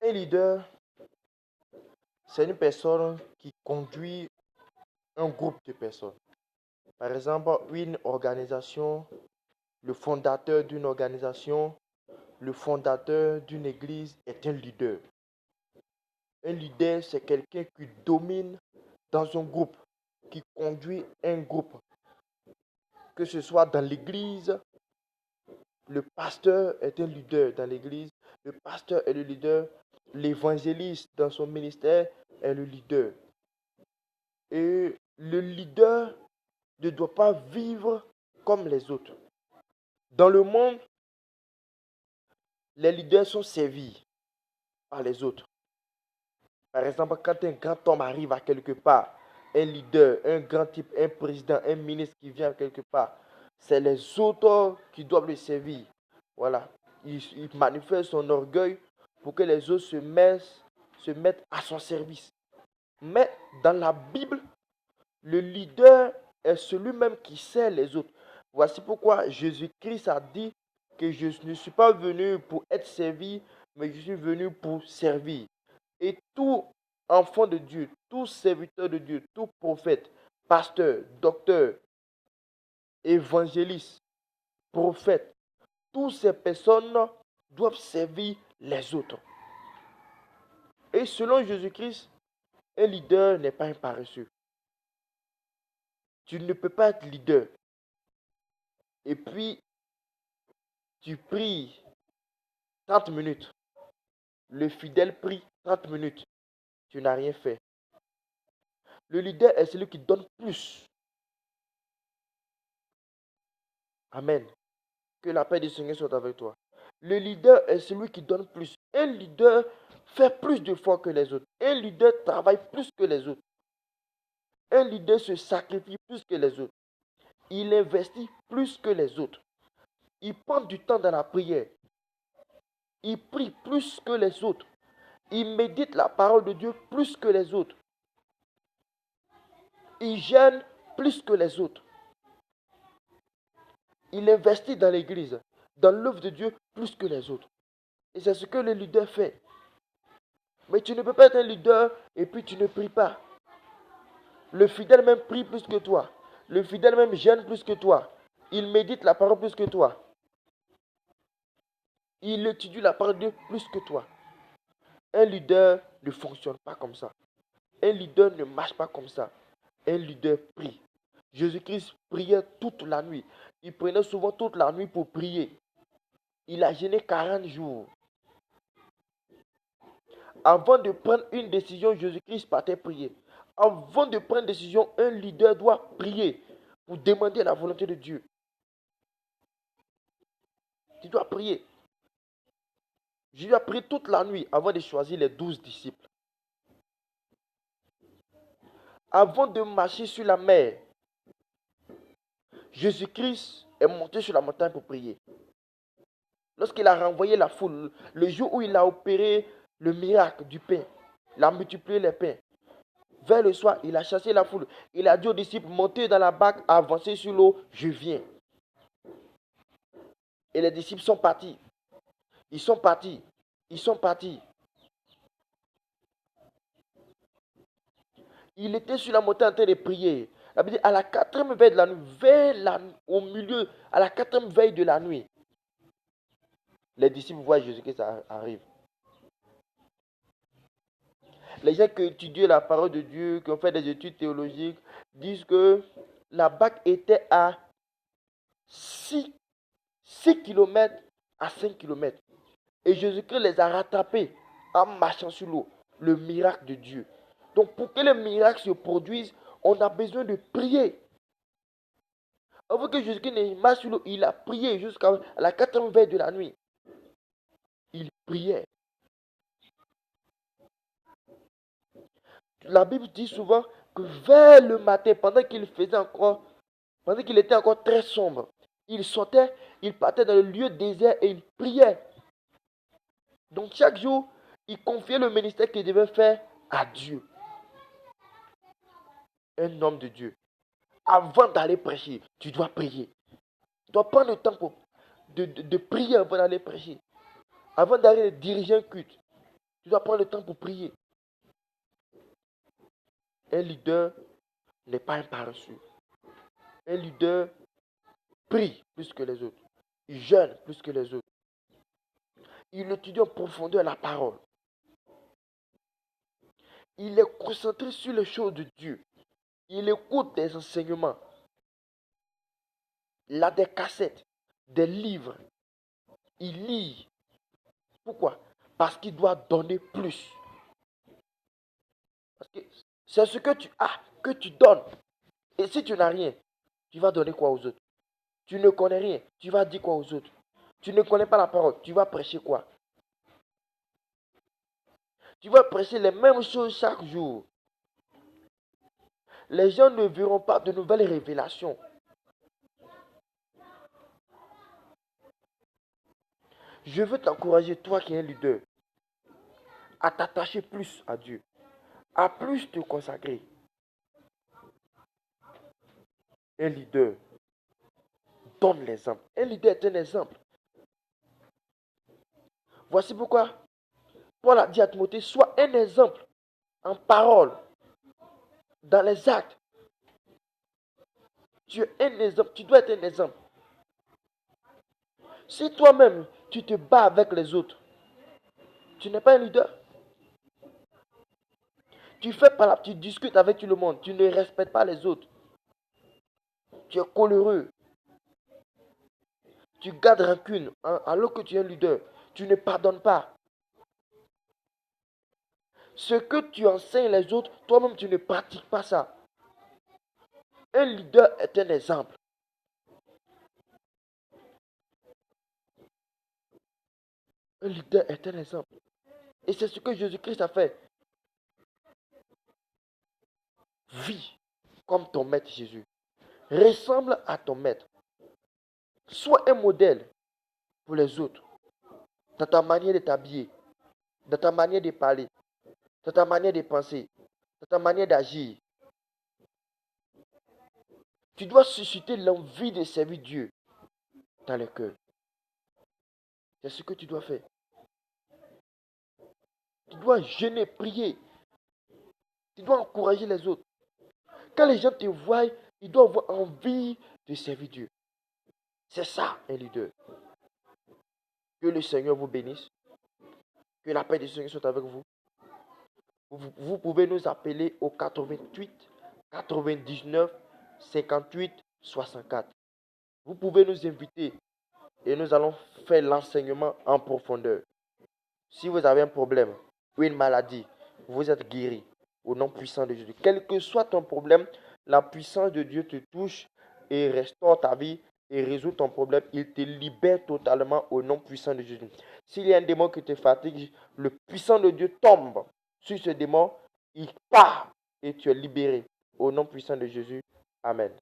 Un leader, c'est une personne qui conduit un groupe de personnes. Par exemple, une organisation, le fondateur d'une organisation, le fondateur d'une église est un leader. Un leader, c'est quelqu'un qui domine dans un groupe, qui conduit un groupe. Que ce soit dans l'église, le pasteur est un leader dans l'église, le pasteur est le leader, l'évangéliste dans son ministère est le leader. Et le leader ne doit pas vivre comme les autres. Dans le monde, les leaders sont servis par les autres. Par exemple, quand un grand homme arrive à quelque part, un leader, un grand type, un président, un ministre qui vient quelque part, c'est les autres qui doivent le servir. Voilà. Il manifeste son orgueil pour que les autres se mettent à son service. Mais dans la Bible, le leader est celui-même qui sert les autres. Voici pourquoi Jésus-Christ a dit que je ne suis pas venu pour être servi, mais je suis venu pour servir. Et tout enfant de Dieu, tout serviteur de Dieu, tout prophète, pasteur, docteur, évangéliste, prophète, toutes ces personnes doivent servir les autres. Et selon Jésus-Christ, un leader n'est pas un paresseux. Tu ne peux pas être leader. Et puis, tu pries 30 minutes. Le fidèle prie 30 minutes. Tu n'as rien fait. Le leader est celui qui donne plus. Amen. Que la paix du Seigneur soit avec toi. Le leader est celui qui donne plus. Un leader fait plus d'efforts que les autres. Un leader travaille plus que les autres. Un leader se sacrifie plus que les autres. Il investit plus que les autres. Il prend du temps dans la prière. Il prie plus que les autres. Il médite la parole de Dieu plus que les autres. Il jeûne plus que les autres. Il investit dans l'église, dans l'œuvre de Dieu plus que les autres. Et c'est ce que le leader fait. Mais tu ne peux pas être un leader et puis tu ne pries pas. Le fidèle même prie plus que toi. Le fidèle même jeûne plus que toi. Il médite la parole plus que toi. Il étudie la parole de Dieu plus que toi. Un leader ne fonctionne pas comme ça. Un leader ne marche pas comme ça. Un leader prie. Jésus-Christ priait toute la nuit. Il prenait souvent toute la nuit pour prier. Il a jeûné 40 jours. Avant de prendre une décision, Jésus-Christ partait prier. Avant de prendre une décision, un leader doit prier pour demander la volonté de Dieu. Tu dois prier. Jésus a prié toute la nuit avant de choisir les 12 disciples. Avant de marcher sur la mer, Jésus-Christ est monté sur la montagne pour prier. Lorsqu'il a renvoyé la foule, le jour où il a opéré le miracle du pain, il a multiplié les pains. Vers le soir, il a chassé la foule. Il a dit aux disciples, montez dans la barque, avancez sur l'eau, je viens. Et les disciples sont partis. Ils sont partis. Il était sur la montagne en train de prier. La Bible dit, à la 4e veille de la nuit, au milieu, à la 4e veille de la nuit, les disciples voient Jésus-Christ arrive. Les gens qui étudient la parole de Dieu, qui ont fait des études théologiques, disent que la barque était à 6 km à 5 km. Et Jésus-Christ les a rattrapés en marchant sur l'eau. Le miracle de Dieu. Donc pour que le miracle se produise, on a besoin de prier. Avant que Jésus-Christ ne marche sur l'eau, il a prié jusqu'à la 4e veille de la nuit. Il priait. La Bible dit souvent que vers le matin, pendant qu'il était encore très sombre, il sortait, il partait dans le lieu désert et il priait. Donc chaque jour, il confiait le ministère qu'il devait faire à Dieu. Un homme de Dieu. Avant d'aller prêcher, tu dois prier. Tu dois prendre le temps de prier avant d'aller prêcher. Avant d'aller diriger un culte, Tu dois prendre le temps pour prier. Un leader n'est pas un paresseux. Un leader prie plus que les autres. Il jeûne plus que les autres. Il étudie en profondeur la parole. Il est concentré sur les choses de Dieu. Il écoute des enseignements. Il a des cassettes, des livres. Il lit. Pourquoi? Parce qu'il doit donner plus. Parce que c'est ce que tu as, que tu donnes. Et si tu n'as rien, tu vas donner quoi aux autres? Tu ne connais rien, tu vas dire quoi aux autres? Tu ne connais pas la parole, tu vas prêcher quoi? Tu vas prêcher les mêmes choses chaque jour. Les gens ne verront pas de nouvelles révélations. Je veux t'encourager, toi qui es un leader, à t'attacher plus à Dieu, à plus te consacrer. Un leader donne l'exemple. Un leader est un exemple. Voici pourquoi Paul a dit à Timothée, sois un exemple en parole, dans les actes. Tu es un exemple, tu dois être un exemple. Si toi-même, tu te bats avec les autres, tu n'es pas un leader. Tu fais pas là, tu discutes avec tout le monde, tu ne respectes pas les autres. Tu es coléreux. Tu gardes rancune alors que tu es un leader. Tu ne pardonnes pas. Ce que tu enseignes les autres, toi-même tu ne pratiques pas ça. Un leader est un exemple. Un leader est un exemple. Et c'est ce que Jésus-Christ a fait. Vis comme ton maître Jésus. Ressemble à ton maître. Sois un modèle pour les autres. Dans ta manière de t'habiller, dans ta manière de parler, dans ta manière de penser, dans ta manière d'agir. Tu dois susciter l'envie de servir Dieu dans le cœur. C'est ce que tu dois faire. Tu dois jeûner, prier. Tu dois encourager les autres. Quand les gens te voient, ils doivent avoir envie de servir Dieu. C'est ça, un leader. Que le Seigneur vous bénisse. Que la paix du Seigneur soit avec vous. Vous pouvez nous appeler au 88 99 58 64. Vous pouvez nous inviter et nous allons faire l'enseignement en profondeur. Si vous avez un problème ou une maladie, vous êtes guéri au nom puissant de Jésus. Quel que soit ton problème, la puissance de Dieu te touche et restaure ta vie et résout ton problème. Il te libère totalement au nom puissant de Jésus. S'il y a un démon qui te fatigue, le puissant de Dieu tombe sur ce démon, il part et tu es libéré au nom puissant de Jésus. Amen.